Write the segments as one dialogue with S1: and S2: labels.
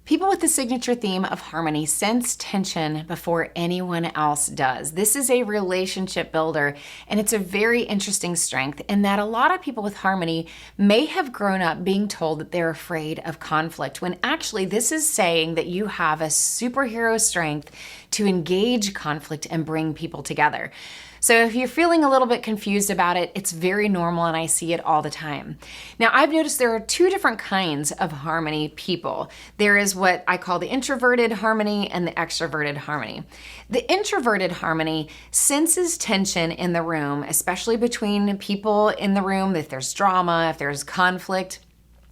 S1: People with the signature theme of harmony sense tension before anyone else does. This is a relationship builder, and it's a very interesting strength in that a lot of people with harmony may have grown up being told that they're afraid of conflict, when actually this is saying that you have a superhero strength to engage conflict and bring people together. So if you're feeling a little bit confused about it, it's very normal, and I see it all the time. Now, I've noticed there are two different kinds of harmony people. There is what I call the introverted harmony and the extroverted harmony. The introverted harmony senses tension in the room, especially between people in the room. If there's drama, if there's conflict,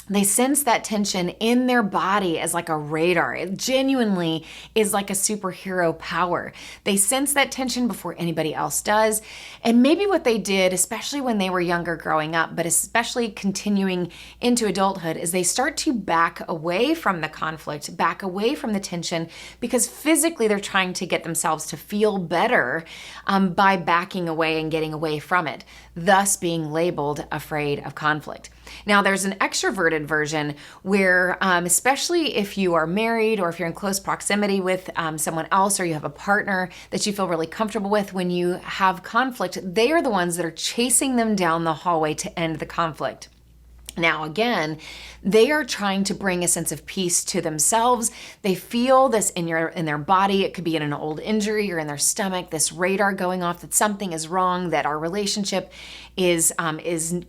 S1: they sense that tension in their body as like a radar. It genuinely is like a superhero power. They sense that tension before anybody else does. And maybe what they did, especially when they were younger growing up, but especially continuing into adulthood, is they start to back away from the conflict, back away from the tension, because physically they're trying to get themselves to feel better by backing away and getting away from it, thus being labeled afraid of conflict. Now, there's an extroverted version where, especially if you are married or if you're in close proximity with someone else, or you have a partner that you feel really comfortable with, when you have conflict, they are the ones that are chasing them down the hallway to end the conflict. Now, again, they are trying to bring a sense of peace to themselves. They feel this in their body. It could be in an old injury or in their stomach, this radar going off that something is wrong, that our relationship is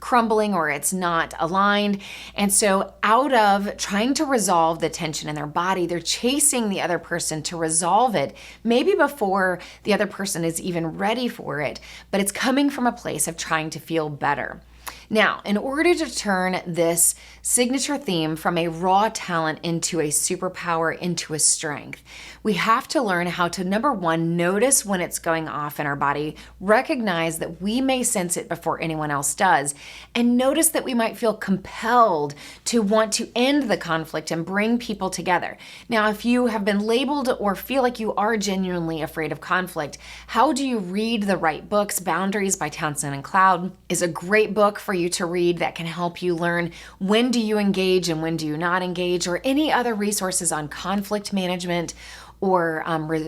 S1: crumbling or it's not aligned. And so out of trying to resolve the tension in their body, they're chasing the other person to resolve it, maybe before the other person is even ready for it, but it's coming from a place of trying to feel better. Now, in order to turn this signature theme from a raw talent into a superpower, into a strength, we have to learn how to, number one, notice when it's going off in our body, recognize that we may sense it before anyone else does, and notice that we might feel compelled to want to end the conflict and bring people together. Now, if you have been labeled or feel like you are genuinely afraid of conflict, how do you read the right books? Boundaries by Townsend and Cloud is a great book for you to read that can help you learn when do you engage and when do you not engage, or any other resources on conflict management or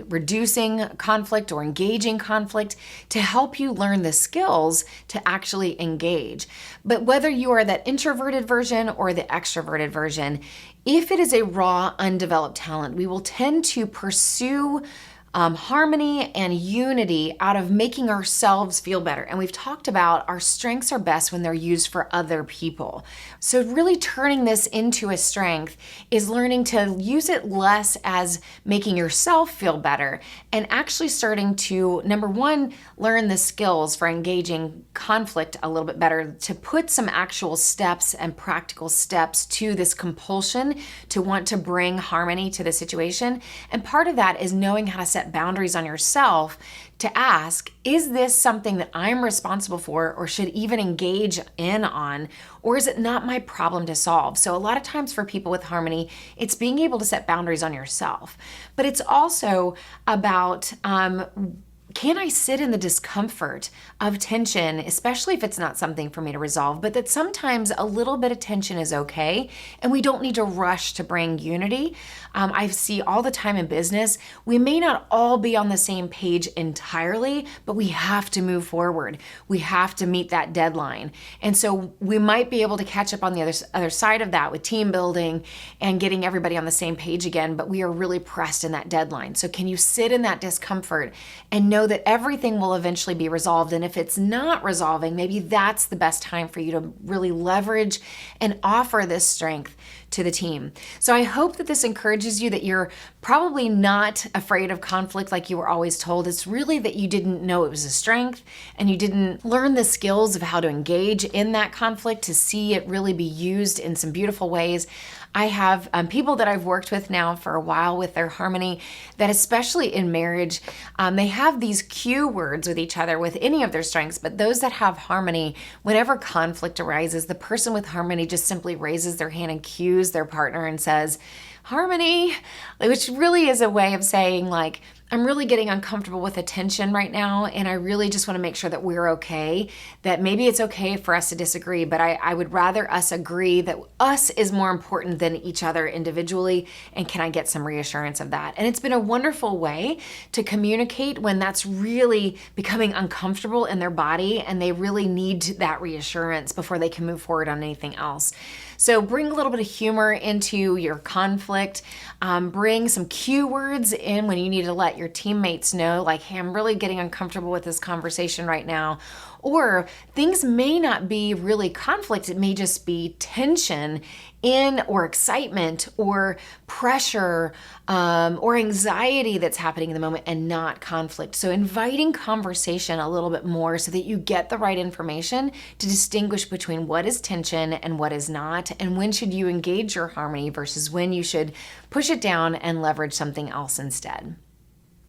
S1: reducing conflict or engaging conflict to help you learn the skills to actually engage. But whether you are that introverted version or the extroverted version, if it is a raw, undeveloped talent, we will tend to pursue harmony and unity out of making ourselves feel better. And we've talked about our strengths are best when they're used for other people. So really turning this into a strength is learning to use it less as making yourself feel better and actually starting to, number one, learn the skills for engaging conflict a little bit better, to put some actual steps and practical steps to this compulsion to want to bring harmony to the situation. And part of that is knowing how to set boundaries on yourself to ask, is this something that I'm responsible for or should even engage in on, or is it not my problem to solve? So a lot of times for people with harmony, it's being able to set boundaries on yourself, but it's also about can I sit in the discomfort of tension, especially if it's not something for me to resolve, but that sometimes a little bit of tension is okay, and we don't need to rush to bring unity. I see all the time in business, we may not all be on the same page entirely, but we have to move forward. We have to meet that deadline. And so we might be able to catch up on the other side of that with team building and getting everybody on the same page again, but we are really pressed in that deadline. So can you sit in that discomfort and know that everything will eventually be resolved? And if it's not resolving, maybe that's the best time for you to really leverage and offer this strength to the team. So I hope that this encourages you, that you're probably not afraid of conflict like you were always told. It's really that you didn't know it was a strength and you didn't learn the skills of how to engage in that conflict to see it really be used in some beautiful ways. I have people that I've worked with now for a while with their harmony, that especially in marriage, they have these cue words with each other with any of their strengths, but those that have harmony, whenever conflict arises, the person with harmony just simply raises their hand and cues their partner and says, harmony, which really is a way of saying like, I'm really getting uncomfortable with attention right now, and I really just want to make sure that we're okay, that maybe it's okay for us to disagree, but I would rather us agree that us is more important than each other individually, and can I get some reassurance of that? And it's been a wonderful way to communicate when that's really becoming uncomfortable in their body and they really need that reassurance before they can move forward on anything else. So bring a little bit of humor into your conflict. Bring some cue words in when you need to let your teammates know, like, hey, I'm really getting uncomfortable with this conversation right now. Or things may not be really conflict, it may just be tension or excitement or pressure or anxiety that's happening in the moment and not conflict. So inviting conversation a little bit more so that you get the right information to distinguish between what is tension and what is not, and when should you engage your harmony versus when you should push it down and leverage something else instead.